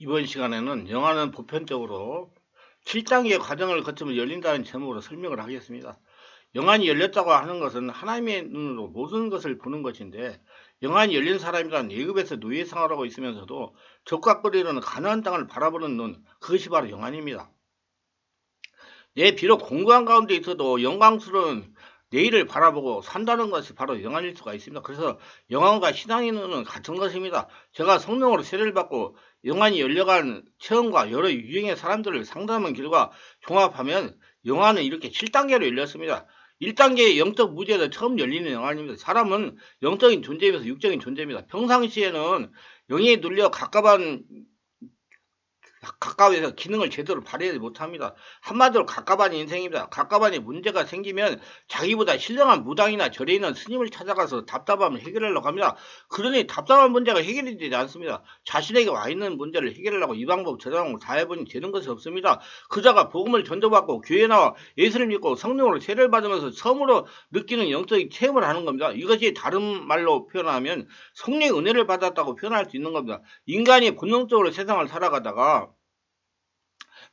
이번 시간에는 영화는 보편적으로 7단계 과정을 거치면 열린다는 제목으로 설명을 하겠습니다. 영안이 열렸다고 하는 것은 하나님의 눈으로 모든 것을 보는 것인데, 영안이 열린 사람이란 예급에서 노예 생활하고 있으면서도 적각거리는 가나안 땅을 바라보는 눈, 그것이 바로 영안입니다. 비록 공고한 가운데 있어도 영광스러운 내일을 바라보고 산다는 것이 바로 영안일 수가 있습니다. 그래서 영안과 신앙의 눈은 같은 것입니다. 제가 성령으로 세례를 받고 영안이 열려간 체험과 여러 유형의 사람들을 상담한 결과 종합하면 영안은 이렇게 7단계로 열렸습니다. 1단계의 영적 무지에서 처음 열리는 영안입니다. 사람은 영적인 존재이면서 육적인 존재입니다. 평상시에는 영에 눌려 가까워서 기능을 제대로 발휘하지 못합니다. 한마디로 갑갑한 인생입니다. 갑갑한에 문제가 생기면 자기보다 신령한 무당이나 절에 있는 스님을 찾아가서 답답함을 해결하려고 합니다. 그러니 답답한 문제가 해결이 되지 않습니다. 자신에게 와 있는 문제를 해결하려고 이 방법 저 방법 다 해보니 되는 것이 없습니다. 그자가 복음을 전도받고 교회에 나와 예수를 믿고 성령으로 세례를 받으면서 처음으로 느끼는 영적인 체험을 하는 겁니다. 이것이 다른 말로 표현하면 성령의 은혜를 받았다고 표현할 수 있는 겁니다. 인간이 본능적으로 세상을 살아가다가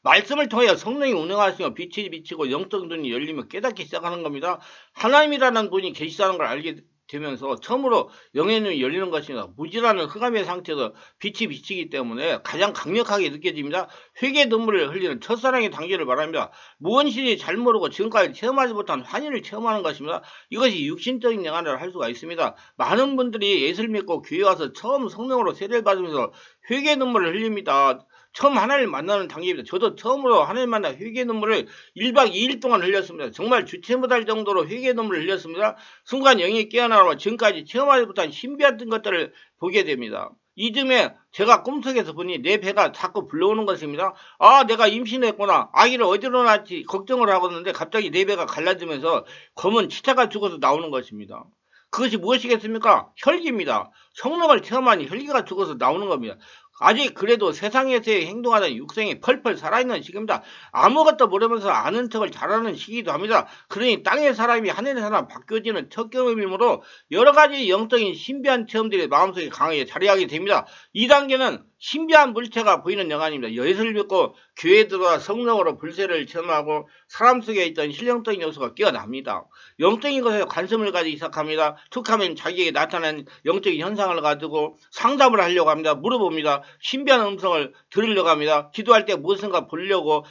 말씀을 통해 성령이 운행하시며 빛이 비치고 영적 눈이 열리며 깨닫기 시작하는 겁니다. 하나님이라는 분이 계시다는 걸 알게 되면서 처음으로 영의 눈이 열리는 것입니다. 무지라는 흑암의 상태에서 빛이 비치기 때문에 가장 강력하게 느껴집니다. 회개 눈물을 흘리는 첫사랑의 단계를 말합니다. 무언실이 잘 모르고 지금까지 체험하지 못한 환희를 체험하는 것입니다. 이것이 육신적인 영안을 할 수가 있습니다. 많은 분들이 예수를 믿고 교회 와서 처음 성령으로 세례를 받으면서 회개 눈물을 흘립니다. 처음 하나님을 만나는 단계입니다. 저도 처음으로 하나님 만나 회개 눈물을 1박 2일 동안 흘렸습니다. 정말 주체 못할 정도로 회개 눈물을 흘렸습니다. 순간 영이 깨어나고 지금까지 체험하지 못한 신비한 것들을 보게 됩니다. 이쯤에 제가 꿈속에서 보니 내 배가 자꾸 불러오는 것입니다. 아, 내가 임신했구나. 아기를 어디로 낳지 걱정을 하고 있는데 갑자기 내 배가 갈라지면서 검은 치타가 죽어서 나오는 것입니다. 그것이 무엇이겠습니까? 혈기입니다. 성령을 체험하니 혈기가 죽어서 나오는 겁니다. 아직 그래도 세상에서의 행동하는 육생이 펄펄 살아있는 시기입니다. 아무것도 모르면서 아는 척을 잘하는 시기이기도 합니다. 그러니 땅의 사람이 하늘의 사람 바뀌어지는 첫 경험이므로 여러 가지 영적인 신비한 체험들이 마음속에 강하게 자리하게 됩니다. 2단계는 신비한 물체가 보이는 영안입니다. 예수를 믿고 교회에 들어와 성령으로 불세를 체험하고 사람 속에 있던 신령적인 요소가 깨어납니다. 영적인 것에 관심을 가지기 시작합니다. 툭하면 자기에게 나타난 영적인 현상을 가지고 상담을 하려고 합니다. 물어봅니다. 신비한 음성을 들으려고 합니다. 기도할 때 무엇인가 보려고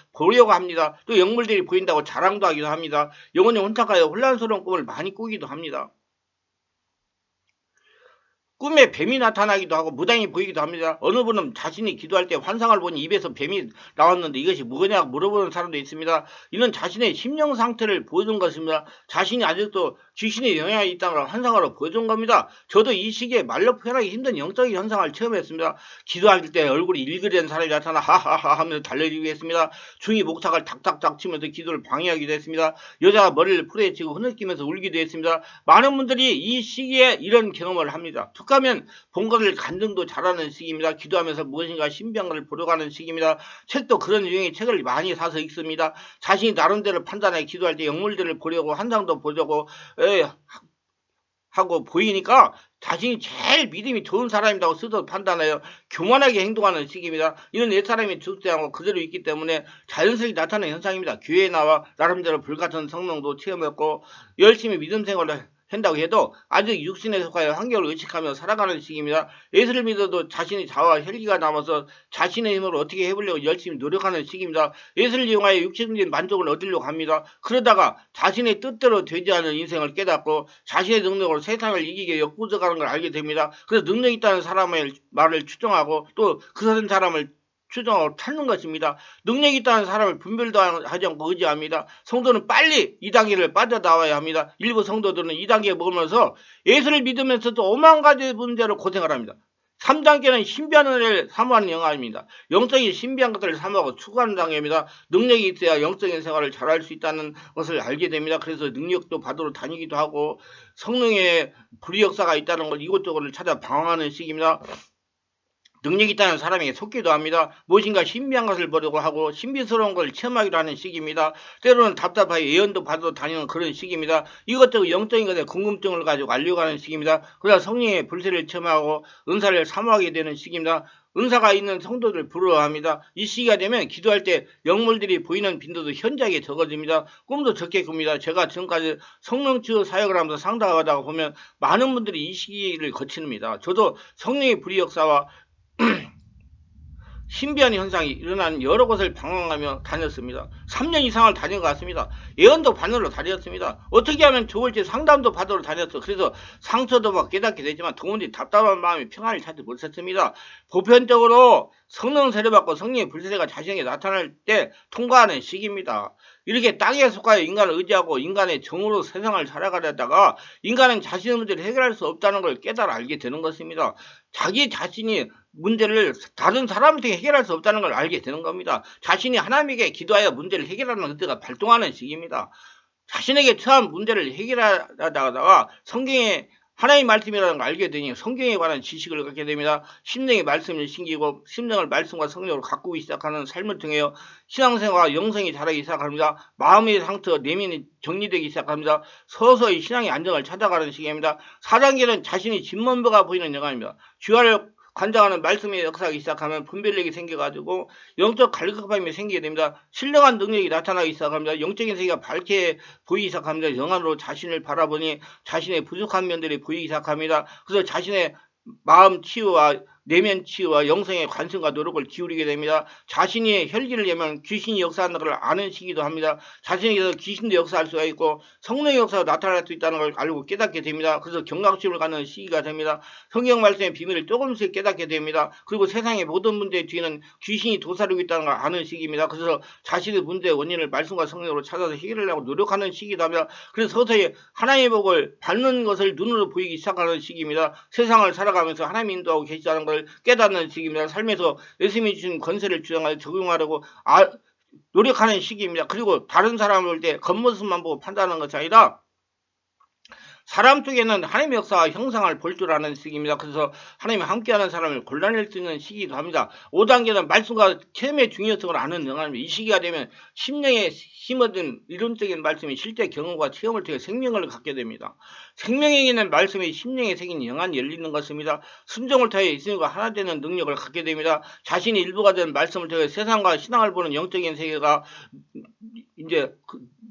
합니다. 또 영물들이 보인다고 자랑도 하기도 합니다. 영혼이 혼탁하여 혼란스러운 꿈을 많이 꾸기도 합니다. 꿈에 뱀이 나타나기도 하고 무당이 보이기도 합니다. 어느 분은 자신이 기도할 때 환상을 보니 입에서 뱀이 나왔는데 이것이 뭐냐 물어보는 사람도 있습니다. 이는 자신의 심령 상태를 보여준 것입니다. 자신이 아직도 귀신의 영향이 있다는 환상으로 보여준 겁니다. 저도 이 시기에 말로 표현하기 힘든 영적인 현상을 체험했습니다. 기도할 때 얼굴이 일그레는 사람이 나타나 하하하 하면서 달려지기도 했습니다. 중이 목탁을 탁탁탁 치면서 기도를 방해하기도 했습니다. 여자가 머리를 풀에 치고 흐느끼면서 울기도 했습니다. 많은 분들이 이 시기에 이런 경험을 합니다. 가면 본 것을 간증도 잘하는 시기입니다. 기도하면서 무엇인가 신비한 것을 보러 가는 시기입니다. 책도 그런 유형의 책을 많이 사서 읽습니다. 자신이 나름대로 판단해 기도할 때 영물들을 보려고 환상도 보려고 하고 보이니까 자신이 제일 믿음이 좋은 사람이라고 스스로 판단하여 교만하게 행동하는 시기입니다. 이는 내 사람이 죽지 않고 그대로 있기 때문에 자연스럽게 나타나는 현상입니다. 교회에 나와 나름대로 불같은 성령도 체험했고 열심히 믿음 생활을 한다고 해도 아직 육신에 속하여 환경을 의식하며 살아가는 시기입니다. 예수를 믿어도 자신의 자아와 혈기가 남아서 자신의 힘으로 어떻게 해보려고 열심히 노력하는 시기입니다. 예수를 이용하여 육신적인 만족을 얻으려고 합니다. 그러다가 자신의 뜻대로 되지 않은 인생을 깨닫고 자신의 능력으로 세상을 이기게 역부족하는 걸 알게 됩니다. 그래서 능력 있다는 사람의 말을 추정하고 또 그 사람을 추정하고 찾는 것입니다. 능력이 있다는 사람을 분별도 하지 않고 의지합니다. 성도는 빨리 2단계를 빠져나와야 합니다. 일부 성도들은 2단계에 머물면서 예수를 믿으면서도 오만 가지 문제로 고생을 합니다. 3단계는 신비한 은혜를 사모하는 영화입니다. 영적인 신비한 것들을 사모하고 추구하는 단계입니다. 능력이 있어야 영적인 생활을 잘할 수 있다는 것을 알게 됩니다. 그래서 능력도 받으러 다니기도 하고 성령의 불의 역사가 있다는 걸 이곳저곳을 찾아 방황하는 시기입니다. 능력이 있다는 사람에게 속기도 합니다. 무엇인가 신비한 것을 보려고 하고 신비스러운 걸 체험하기로 하는 시기입니다. 때로는 답답하게 예언도 받아 다니는 그런 시기입니다. 이것저것 영적인 것에 궁금증을 가지고 알려고 하는 시기입니다. 그러다 성령의 불세를 체험하고 은사를 사모하게 되는 시기입니다. 은사가 있는 성도들 부러워합니다. 이 시기가 되면 기도할 때 영물들이 보이는 빈도도 현저하게 적어집니다. 꿈도 적게 꿉니다. 제가 지금까지 성령치유 사역을 하면서 상담하다가 보면 많은 분들이 이 시기를 거칩니다. 저도 성령의 불의 역사와 신비한 현상이 일어나는 여러 곳을 방황하며 다녔습니다. 3년 이상을 다닌 것 같습니다. 예언도 받으러 다녔습니다. 어떻게 하면 좋을지 상담도 받으러 다녔어. 그래서 상처도 막 깨닫게 되지만 도무지 답답한 마음이 평안을 찾지 못했습니다. 보편적으로 성령 세례받고 성령의 불세례가 자신에게 나타날 때 통과하는 시기입니다. 이렇게 땅에 속하여 인간을 의지하고 인간의 정으로 세상을 살아가려다가 인간은 자신의 문제를 해결할 수 없다는 걸 깨달아 알게 되는 것입니다. 자기 자신이 문제를 다른 사람한테 해결할 수 없다는 걸 알게 되는 겁니다. 자신이 하나님에게 기도하여 문제를 해결하는 그때가 발동하는 시기입니다. 자신에게 처한 문제를 해결하다가 성경에 하나님의 말씀이라는 걸 알게 되니 성경에 관한 지식을 갖게 됩니다. 심령의 말씀을 신기고 심령을 말씀과 성령으로 가꾸기 시작하는 삶을 통해 신앙생활과 영성이 자라기 시작합니다. 마음의 상처, 내면이 정리되기 시작합니다. 서서히 신앙의 안정을 찾아가는 시기입니다. 4단계는 자신이 진면보가 보이는 영화입니다. 주야를 관장하는 말씀의 역사하기 시작하면 분별력이 생겨가지고 영적 갈급함이 생기게 됩니다. 신령한 능력이 나타나기 시작합니다. 영적인 세계가 밝게 보이기 시작합니다. 영안으로 자신을 바라보니 자신의 부족한 면들이 보이기 시작합니다. 그래서 자신의 마음 치유와 내면 치유와 영성의 관심과 노력을 기울이게 됩니다. 자신이 혈기를 내면 귀신이 역사하는 것을 아는 시기도 합니다. 자신에게서 귀신도 역사할 수가 있고 성령의 역사가 나타날 수 있다는 걸 알고 깨닫게 됩니다. 그래서 경각심을 갖는 시기가 됩니다. 성경 말씀의 비밀을 조금씩 깨닫게 됩니다. 그리고 세상의 모든 문제 뒤에는 귀신이 도사리고 있다는 걸 아는 시기입니다. 그래서 자신의 문제의 원인을 말씀과 성령으로 찾아서 해결하려고 노력하는 시기도 합니다. 그래서 서서히 하나님의 복을 받는 것을 눈으로 보이기 시작하는 시기입니다. 세상을 살아가면서 하나님이 인도하고 계시다는 걸 깨닫는 시기입니다. 삶에서 예수님이 주신 권세를 주장하여 적용하려고 노력하는 시기입니다. 그리고 다른 사람을 볼 때 겉모습만 보고 판단하는 것이 아니라 사람 쪽에는 하나님의 역사와 형상을 볼 줄 아는 시기입니다. 그래서 하나님이 함께하는 사람을 골라낼 수 있는 시기도 합니다. 5단계는 말씀과 체험의 중요성을 아는 영화입니다. 이 시기가 되면 심령에 심어든 이론적인 말씀이 실제 경험과 체험을 통해 생명을 갖게 됩니다. 생명에 있는 말씀이 심령에 새긴 영안이 열리는 것입니다. 순종을 통해 예수님과 하나 되는 능력을 갖게 됩니다. 자신이 일부가 된 말씀을 통해 세상과 신앙을 보는 영적인 세계가 이제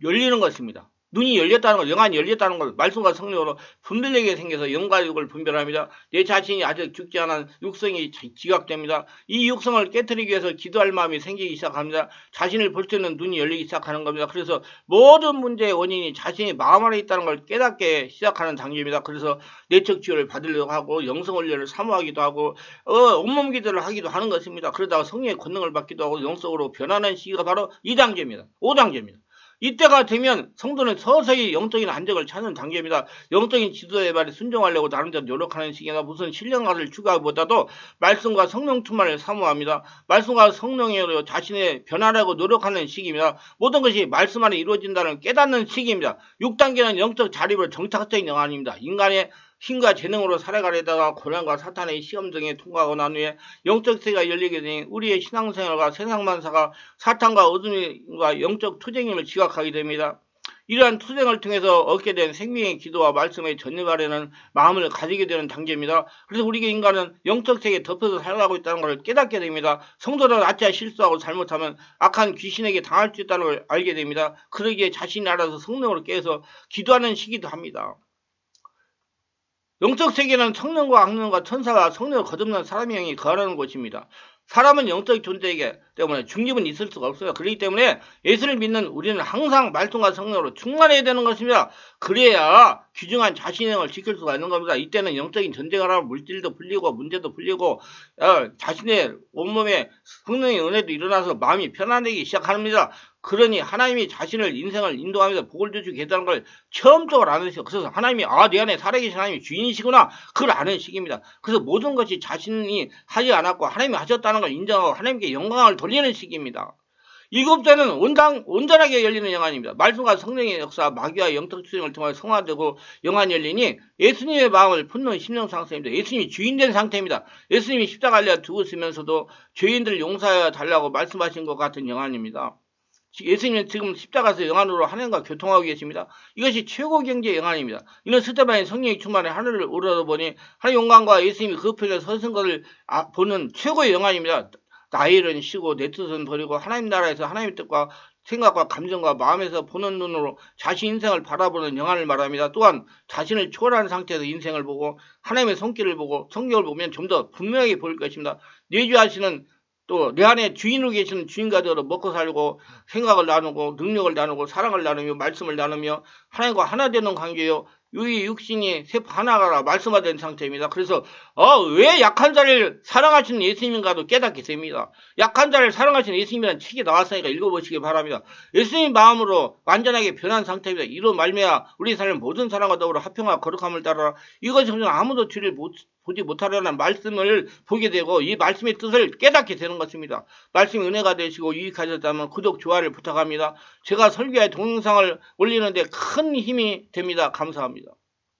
열리는 것입니다. 눈이 열렸다는 것, 영안이 열렸다는 것, 말씀과 성령으로 분별력이 생겨서 영과 육을 분별합니다. 내 자신이 아직 죽지 않은 육성이 지각됩니다. 이 육성을 깨트리기 위해서 기도할 마음이 생기기 시작합니다. 자신을 볼 수 있는 눈이 열리기 시작하는 겁니다. 그래서 모든 문제의 원인이 자신의 마음 안에 있다는 걸 깨닫게 시작하는 단계입니다. 그래서 내적 치유를 받으려고 하고 영성 훈련을 사모하기도 하고 온몸 기도를 하기도 하는 것입니다. 그러다가 성령의 권능을 받기도 하고 영성으로 변하는 시기가 바로 2단계입니다. 5단계입니다. 이때가 되면 성도는 서서히 영적인 안정을 찾는 단계입니다. 영적인 지도의 말에 순종하려고 나름대로 노력하는 시기나 무슨 신령가를 추구하기보다도 말씀과 성령 충만을 사모합니다. 말씀과 성령으로 자신의 변화라고 노력하는 시기입니다. 모든 것이 말씀 안에 이루어진다는 깨닫는 시기입니다. 6단계는 영적 자립을 정착적인 영안입니다. 인간의 힘과 재능으로 살아가려다가 고난과 사탄의 시험 등에 통과하고 난 후에 영적 세계가 열리게 되니 우리의 신앙생활과 세상만사가 사탄과 어둠과 영적 투쟁임을 지각하게 됩니다. 이러한 투쟁을 통해서 얻게 된 생명의 기도와 말씀에 전념하려는 마음을 가지게 되는 단계입니다. 그래서 우리 인간은 영적 세계에 덮여서 살아가고 있다는 것을 깨닫게 됩니다. 성도는 아차 실수하고 잘못하면 악한 귀신에게 당할 수 있다는 걸 알게 됩니다. 그러기에 자신이 알아서 성령으로 깨어서 기도하는 시기도 합니다. 영적 세계는 성령과 악령과 천사와 성령을 거듭난 사람의 영이 거하는 곳입니다. 사람은 영적 존재이기 때문에 중립은 있을 수가 없어요. 그렇기 때문에 예수를 믿는 우리는 항상 말씀과 성령으로 충만해야 되는 것입니다. 그래야 귀중한 자신의 영을 지킬 수가 있는 겁니다. 이때는 영적인 전쟁을 하면 물질도 풀리고 문제도 풀리고 자신의 온몸에 성령의 은혜도 일어나서 마음이 편안해지기 시작합니다. 그러니 하나님이 자신을 인생을 인도하면서 복을 주시고 계시다는 걸 처음적으로 아는 시기. 그래서 하나님이 내 안에 살아계신 하나님이 주인이시구나. 그걸 아는 시기입니다. 그래서 모든 것이 자신이 하지 않았고 하나님이 하셨다는 걸 인정하고 하나님께 영광을 돌리는 시기입니다. 일곱째는 온전하게 열리는 영안입니다. 말씀과 성령의 역사, 마귀와 영적 투쟁을 통해 성화되고 영안이 열리니 예수님의 마음을 품는 심령 상태입니다. 예수님이 주인된 상태입니다. 예수님이 십자가에 죽으시면서도 죄인들을 용서하여 달라고 말씀하신 것 같은 영안입니다. 예수님은 지금 십자가에서 영안으로 하나님과 교통하고 계십니다. 이것이 최고 경지의 영안입니다. 이는 스테반이 성령이 충만해 하늘을 오르다 보니 하나님 영광과 예수님이 그 편에 서신 것을 보는 최고의 영안입니다. 나의 일은 쉬고 내 뜻은 버리고 하나님 나라에서 하나님의 뜻과 생각과 감정과 마음에서 보는 눈으로 자신 인생을 바라보는 영안을 말합니다. 또한 자신을 초월한 상태에서 인생을 보고 하나님의 손길을 보고 성경을 보면 좀 더 분명하게 보일 것입니다. 내주하시는 또 내 안에 주인으로 계시는 주인과 되어 먹고 살고 생각을 나누고 능력을 나누고 사랑을 나누며 말씀을 나누며 하나님과 하나 되는 관계요. 이 육신이 세포 하나가 말씀화된 상태입니다. 그래서 왜 약한 자를 사랑하시는 예수님인가도 깨닫게 됩니다. 약한 자를 사랑하시는 예수님이라는 책이 나왔으니까 읽어보시기 바랍니다. 예수님 마음으로 완전하게 변한 상태입니다. 이로 말미암아 우리 삶은 모든 사람과 더불어 화평과 거룩함을 따라 이것이 아무도 뒤를 보지 못하려는 말씀을 보게 되고 이 말씀의 뜻을 깨닫게 되는 것입니다. 말씀이 은혜가 되시고 유익하셨다면 구독, 좋아요를 부탁합니다. 제가 설교의 동영상을 올리는데 큰 힘이 됩니다. 감사합니다.